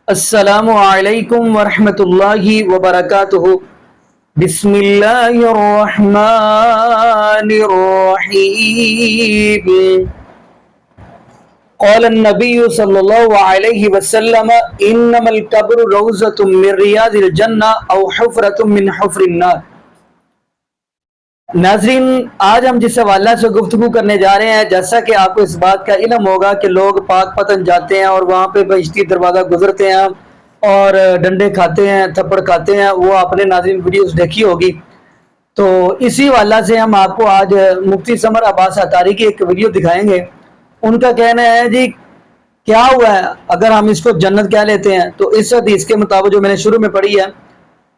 السلام علیکم ورحمۃ اللہ وبرکاتہ۔ بسم اللہ الرحمن الرحیم۔ قال النبی صلی اللہ علیہ وسلم انما القبر روضۃ من ریاض الجنہ او حفرۃ من حفر النار۔ ناظرین، آج ہم جس حوالہ سے گفتگو کرنے جا رہے ہیں، جیسا کہ آپ کو اس بات کا علم ہوگا کہ لوگ پاک پتن جاتے ہیں اور وہاں پہ بہشتی دروازہ گزرتے ہیں اور ڈنڈے کھاتے ہیں، تھپڑ کھاتے ہیں۔ وہ آپ نے ناظرین ویڈیوز دیکھی ہوگی، تو اسی حوالہ سے ہم آپ کو آج مفتی سمر عباس عطاری کی ایک ویڈیو دکھائیں گے۔ ان کا کہنا ہے جی کیا ہوا ہے اگر ہم اس کو جنت کہہ لیتے ہیں، تو اس حدیث کے مطابق جو میں نے شروع میں پڑھی ہے،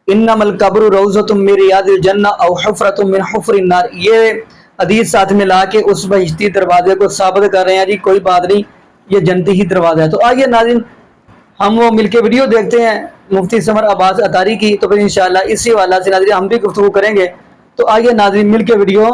انما القبر روضۃ من ریاض الجنہ او حفرۃ من حفر النار، یہ حدیث ساتھ ملا کے اس بہشتی دروازے کو ثابت کر رہے ہیں جی کوئی بات نہیں، یہ جنتی ہی دروازہ ہے۔ تو آئیے ناظرین ہم وہ مل کے ویڈیو دیکھتے ہیں مفتی سمر عباس عطاری کی، تو پھر انشاءاللہ اسی حوالہ سے ناظرین ہم بھی گفتگو کریں گے۔ تو آئیے ناظرین مل کے ویڈیو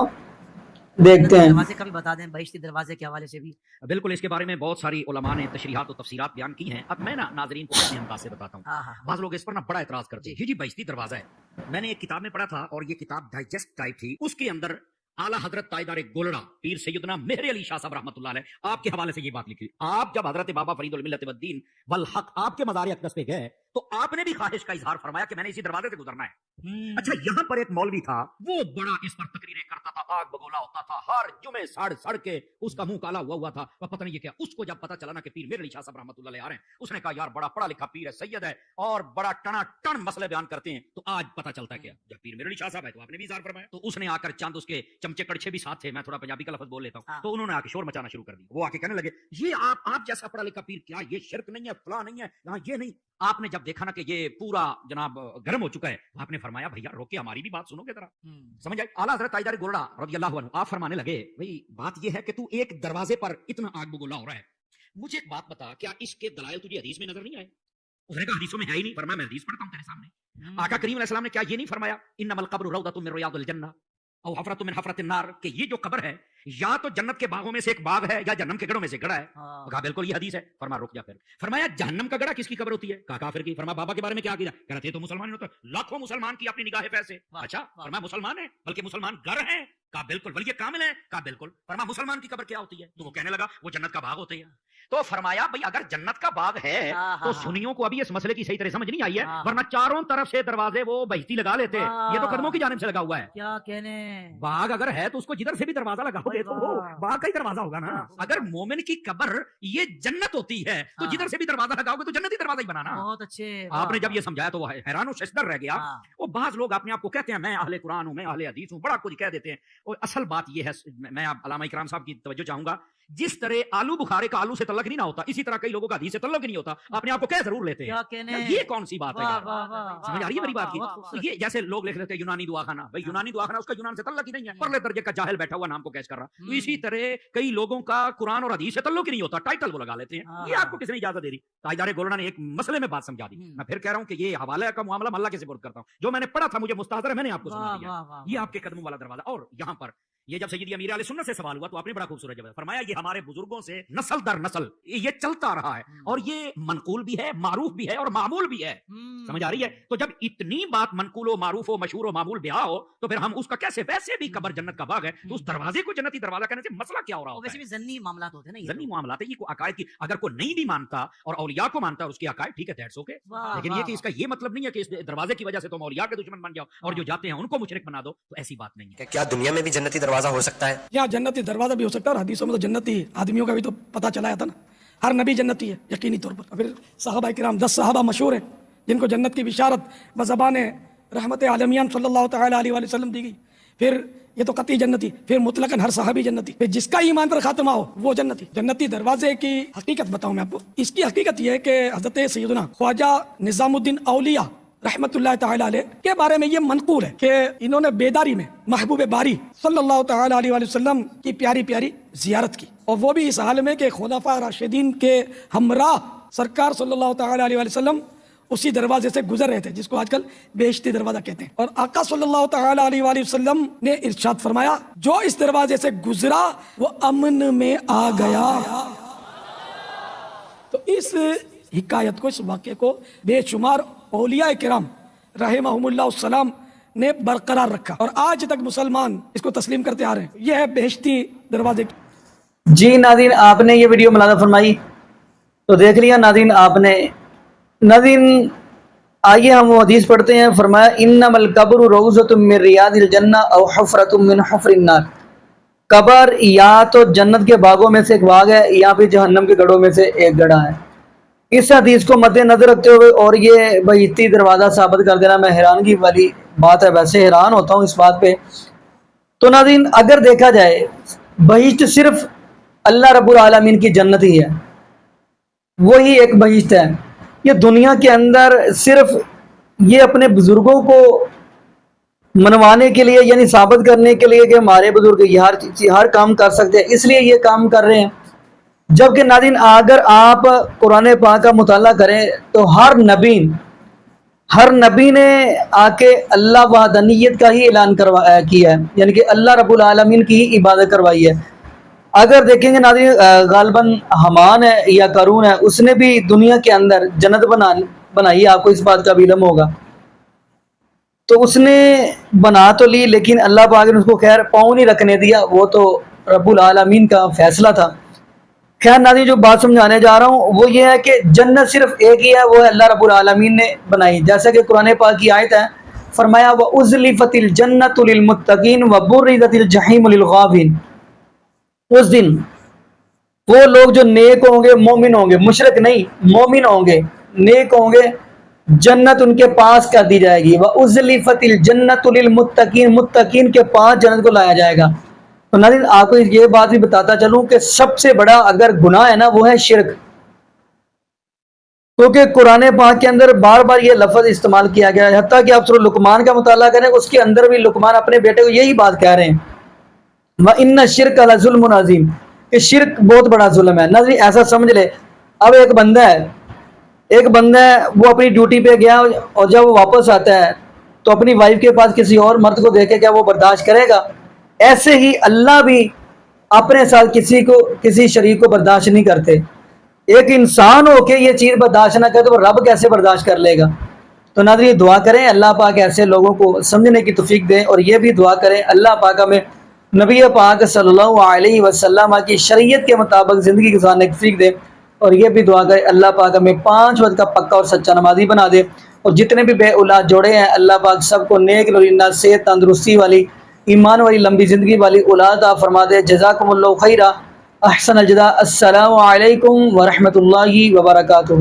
دیکھتے ہیں۔ دروازے کا بھی بتا دیں، بہشتی دروازے کے حوالے سے بھی بالکل اس کے بارے میں بہت ساری علماء نے تشریحات و تفسیرات بیان کی ہیں۔ اب میں ناظرین کو اپنے انداز سے بتاتا ہوں۔ بعض لوگ اس پر بڑا اعتراض کرتے ہیں، جی بہشتی دروازہ ہے۔ میں نے ایک کتاب میں پڑھا تھا اور یہ کتاب ڈائجسٹ ٹائپ تھی، اس کے اندر اعلیٰ حضرت تائیدار گولڑا پیر سیدنا مہر علی شاہ صاحب رحمۃ اللہ علیہ آپ کے حوالے سے یہ بات لکھی۔ آپ جب حضرت بابا فرید الملت والدین والحق آپ کے مزار اقدس پہ گئے تو آپ نے بھی خواہش کا اظہار فرمایا کہ میں نے اسی دروازے سے گزرنا ہے۔ اچھا، یہاں پر ایک مولوی تھا، وہ بڑا اس پر تقریریں کرتا تھا، آگ بگولا ہوتا تھا، ہر جمعے سڑ کے اس کا منہ کالا ہوا تھا، پتہ نہیں یہ کیا۔ اس کو جب پتہ چلا نا کہ پیر مہر علی شاہ صاحب رحمۃ اللہ علیہ آ رہے ہیں، اس نے کہا یار بڑا پڑھا لکھا پیر ہے، سید ہے اور بڑا ٹنا ٹن مسئلے بیان کرتے ہیں، تو آج پتہ چلتا ہے کیا جب پیر مہر علی شاہ صاحب ہے تو آپ نے بھی اظہار فرمایا۔ تو اس نے آ کر چند اس کے چمچے کڑچے بھی ساتھ تھے، میں تھوڑا پنجابی کا لفظ بول لیتا ہوں، تو انہوں نے آ کے شور مچانا شروع کر دیا۔ وہ آ کے کہنے لگے یہ آپ جیسا پڑھا لکھا پیر، کیا یہ شرک نہیں ہے، فلاں نہیں ہے، یہاں یہ نہیں۔ آپ نے جب دیکھا نا کہ یہ پورا جناب گرم ہو چکا ہے، آپ نے فرمایا بھیا روکے، ہماری بھی بات سنو گے ذرا، سمجھ آئی؟ اعلیٰ حضرت تائیدار گولڑا رضی اللہ عنہ آپ فرمانے لگے بھئی بات یہ ہے کہ تو ایک دروازے پر اتنا آگ بگولا ہو رہا ہے، مجھے ایک بات بتا، کیا اس کے دلائل تجھے حدیث میں نظر نہیں آئے؟ اس نے کہا حدیثوں میں ہے ہی نہیں۔ فرمایا میں حدیث پڑھتا ہوں تیرے سامنے، آقا کریم علیہ السلام نے کیا یہ نہیں فرمایا انما القبر روضۃ من ریاض الجنہ او حفرۃ من حفرۃ النار، کہ یہ جو قبر ہے یا تو جنت کے باغوں میں سے ایک باغ ہے یا جہنم کے گڑھوں میں سے گڑھا ہے؟ کہا بالکل یہ حدیث ہے۔ فرمایا رک جا پھر۔ فرمایا جہنم کا گڑھا کس کی قبر ہوتی ہے؟ کہا کافر کی۔ فرمایا بابا کے بارے میں کیا کیا؟ کہہ رہے تھے تو مسلمان ہوتا، لاکھوں مسلمان کی اپنی نگاہ پیسے۔ اچھا، فرمایا مسلمان ہیں بلکہ مسلمان گر ہیں؟ کہا بالکل۔ ولی کامل ہے؟ کہا بالکل۔ فرمایا مسلمان کی قبر کیا ہوتی ہے؟ تو وہ کہنے لگا وہ جنت کا باغ ہوتے ہیں۔ تو فرمایا بھئی اگر جنت کا باغ ہے تو سنیوں کو ابھی اس مسئلے کی صحیح طرح سمجھ نہیں آئی ہے، ورنہ چاروں طرف سے دروازے وہ بہشتی لگا لیتے، یہ تو قدموں کی جانب سے لگا ہوا ہے۔ کیا کہنے، باغ اگر ہے تو اس کو جدھر سے بھی دروازہ لگاؤ گے تو وہ باغ کا ہی دروازہ ہوگا نا۔ اگر مومن کی قبر یہ جنت ہوتی ہے تو جدھر سے بھی دروازہ لگاؤ گے تو جنتی دروازہ ہی بنانا۔ بہت اچھے، آپ نے جب یہ سمجھایا تو وہ حیران و ششدر رہ گیا۔ وہ بعض لوگ اپنے آپ کو کہتے ہیں میں اہل قرآن ہوں، میں اہل حدیث ہوں، بڑا کچھ کہہ دیتے ہیں، اور اصل بات یہ ہے، میں علامہ اکرام صاحب کی توجہ چاہوں گا، جس طرح آلو بخارے کا آلو سے تعلق نہیں نہ ہوتا، اسی طرح کئی لوگوں کا حدیث سے تعلق نہیں ہوتا، اپنے آپ کو کہہ ضرور لیتے ہیں۔ یہ کون سی بات ہے؟ سمجھ آ رہی ہے میری بات کی؟ یہ جیسے لوگ لکھ لیتے ہیں یونانی دواخانہ، بھائی یونانی دواخانہ اس کا یونان سے تعلق ہی نہیں ہے، پرلے درجے کا جاہل بیٹھا ہوا نام کو کیش کر رہا۔ تو اسی طرح کئی لوگوں کا قرآن اور حدیث سے تعلق ہی نہیں ہوتا، ٹائٹل وہ لگا لیتے ہیں۔ یہ آپ کو کس نے اجازت دے دی؟ تائیدار گولڑا نے ایک مسئلے میں بات سمجھا دی۔ میں پھر کہہ رہا ہوں کہ یہ حوالہ کا معاملہ اللہ کے سپرد کرتا ہوں، جو میں نے پڑھا تھا مجھے مستحضر ہے، میں نے آپ کو سنا دیا۔ یہ آپ کے قدموں والا دروازہ۔ اور یہاں پر یہ جب سیدی امیر علیہ سنت سے سوال ہوا تو آپ نے بڑا خوبصورت جواب فرمایا یہ ہمارے بزرگوں سے نسل در نسل یہ چلتا رہا ہے، اور یہ منقول بھی ہے، معروف بھی ہے اور معمول بھی ہے۔ سمجھ آ رہی ہے؟ تو جب اتنی بات منقول و معروف و مشہور و معمول بیاہ ہو تو پھر ہم اس کا کیسے، ویسے بھی قبر جنت کا باغ ہے تو اس دروازے کو جنتی دروازہ کہنے سے مسئلہ کیا ہو رہا ہوتا ہے؟ ویسے بھی ضمنی معاملات ہوتے ہیں نا، ضمنی معاملات ہے یہ، کوئی عقائد کی اگر کوئی نہیں بھی مانتا اور اولیاء کو مانتا ہے اس کے عقائد، ٹھیک ہے دیٹس اوکے، لیکن یہ کہ اس کا یہ مطلب نہیں ہے کہ اس دروازے کی وجہ سے تم اولیاء کے دشمن بن جاؤ اور جو جاتے ہیں ان کو مشرک بنا دو، تو ایسی بات نہیں ہے۔ کیا دنیا میں بھی جنتی دروازہ ہو سکتا ہے؟ یا جنتی دروازہ بھی ہو سکتا ہے، اور حدیثوں میں تو جنتی آدمیوں کا بھی تو پتہ چلا تھا نا، ہر نبی جنتی ہے یقینی طور پر۔ پھر صحابہ کرام 10 صحابہ مشہور ہیں جن کو جنت کی بشارت بزبان رحمت عالمیان صلی اللہ تعالیٰ علیہ وسلم دی گئی۔ پھر یہ تو قطعی جنتی، پھر مطلقاً ہر صحابی جنتی، پھر جس کا ایمان پر خاتمہ ہو وہ جنتی۔ جنتی دروازے کی حقیقت بتاؤں میں آپ کو، اس کی حقیقت یہ ہے کہ حضرت سیدنا خواجہ نظام الدین اولیاء رحمت اللہ تعالیٰ علیہ کے بارے میں یہ منقول ہے کہ انہوں نے بیداری میں محبوب باری صلی اللہ تعالیٰ علیہ وسلم کی پیاری پیاری زیارت کی، اور وہ بھی اس حال میں کہ خلفاء راشدین کے ہمراہ سرکار صلی اللہ تعالیٰ علیہ وسلم اسی دروازے سے گزر رہے تھے جس کو آج کل بہشتی دروازہ کہتے ہیں۔ اور آقا صلی اللہ تعالیٰ علیہ وسلم نے ارشاد فرمایا جو اس دروازے سے گزرا وہ امن میں آ گیا۔ تو اس حکایت کو, اس واقعے کو بے شمار اولیاء کرام رحمہم السلام نے برقرار رکھا اور آج تک مسلمان اس کو تسلیم کرتے آ رہے ہیں. یہ ہے بہشتی دروازے کی. جی ناظرین, آپ نے یہ ویڈیو ملاحظہ فرمائی تو دیکھ لیا ناظرین آپ نے. ناظرین آئیے ہم وہ حدیث پڑھتے ہیں. فرمایا انما القبر روضۃ من ریاض الجنہ او حفرۃ من حفر النار. قبر یا تو جنت کے باغوں میں سے ایک باغ ہے یا پھر جہنم کے گڑھوں میں سے ایک گڑھا ہے. اس حدیث کو مد نظر رکھتے ہوئے اور یہ بہشتی دروازہ ثابت کر دینا میں حیرانگی والی بات ہے. ویسے حیران ہوتا ہوں اس بات پہ. تو ناظرین اگر دیکھا جائے بہشت صرف اللہ رب العالمین کی جنت ہی ہے, وہی ایک بہشت ہے. یہ دنیا کے اندر صرف یہ اپنے بزرگوں کو منوانے کے لیے یعنی ثابت کرنے کے لیے کہ ہمارے بزرگ یہ ہر کام کر سکتے ہیں اس لیے یہ کام کر رہے ہیں. جبکہ ناظرین اگر آپ قرآن پاک کا مطالعہ کریں تو ہر نبی نے آ کے اللہ وحدانیت کا ہی اعلان کیا ہے, یعنی کہ اللہ رب العالمین کی ہی عبادت کروائی ہے. اگر دیکھیں گے ناظرین غالباً حمان ہے یا قارون ہے, اس نے بھی دنیا کے اندر جنت بنائی, آپ کو اس بات کا بھی علم ہوگا. تو اس نے بنا تو لی لیکن اللہ پاک نے اس کو خیر پاؤں نہیں رکھنے دیا, وہ تو رب العالمین کا فیصلہ تھا. خیر ناظرین جو بات سمجھانے جا رہا ہوں وہ یہ ہے کہ جنت صرف ایک ہی ہے, وہ ہے اللہ رب العالمین نے بنائی. جیسا کہ قرآن پاک کی آیت ہے, فرمایا وَأُزْلِفَتِ الْجَنَّةُ لِلْمُتَّقِينَ وَبُرِّزَتِ الْجَحِيمُ لِلْغَافِلِينَ. اس دن وہ لوگ جو نیک ہوں گے, مومن ہوں گے, مشرک نہیں مومن ہوں گے, نیک ہوں گے, جنت ان کے پاس کر دی جائے گی. وَأُزْلِفَتِ الْجَنَّةُ لِلْمُتَّقِينَ, متقین کے پاس جنت کو لایا جائے گا. تو ناظرین آپ کو یہ بات بھی بتاتا چلوں کہ سب سے بڑا اگر گناہ ہے نا وہ ہے شرک, کیونکہ قرآن پاک کے اندر بار بار یہ لفظ استعمال کیا گیا ہے. حتیٰ کہ آپ سورہ لقمان کا مطالعہ کریں اس کے اندر بھی لقمان اپنے بیٹے کو یہی بات کہہ رہے ہیں, وَإِنَّ الشِّرْكَ لَظُلْمٌ عَظِيمٌ, کہ شرک بہت بڑا ظلم ہے. ناظرین ایسا سمجھ لے, اب ایک بندہ ہے وہ اپنی ڈیوٹی پہ گیا اور جب وہ واپس آتا ہے تو اپنی وائف کے پاس کسی اور مرد کو دیکھے کیا وہ برداشت کرے گا؟ ایسے ہی اللہ بھی اپنے ساتھ کسی شریک کو برداشت نہیں کرتے. ایک انسان ہو کے یہ چیز برداشت نہ کرے تو وہ رب کیسے برداشت کر لے گا؟ تو ناظرین دعا کریں اللہ پاک ایسے لوگوں کو سمجھنے کی توفیق دے, اور یہ بھی دعا کریں اللہ پاک ہمیں نبی پاک صلی اللہ علیہ وسلم کی شریعت کے مطابق زندگی گزارنے کی توفیق دے. اور یہ بھی دعا کریں اللہ پاک ہمیں 5 وقت کا پکا اور سچا نمازی بنا دے. اور جتنے بھی بے اولاد جوڑے ہیں اللہ پاک سب کو نیک لورینہ صحت تندرستی والی ایمان والی لمبی زندگی والی اولاد عطا فرما دے. جزاکم اللہ خیرہ, احسن الجزاء. السلام علیکم ورحمۃ اللہ وبرکاتہ.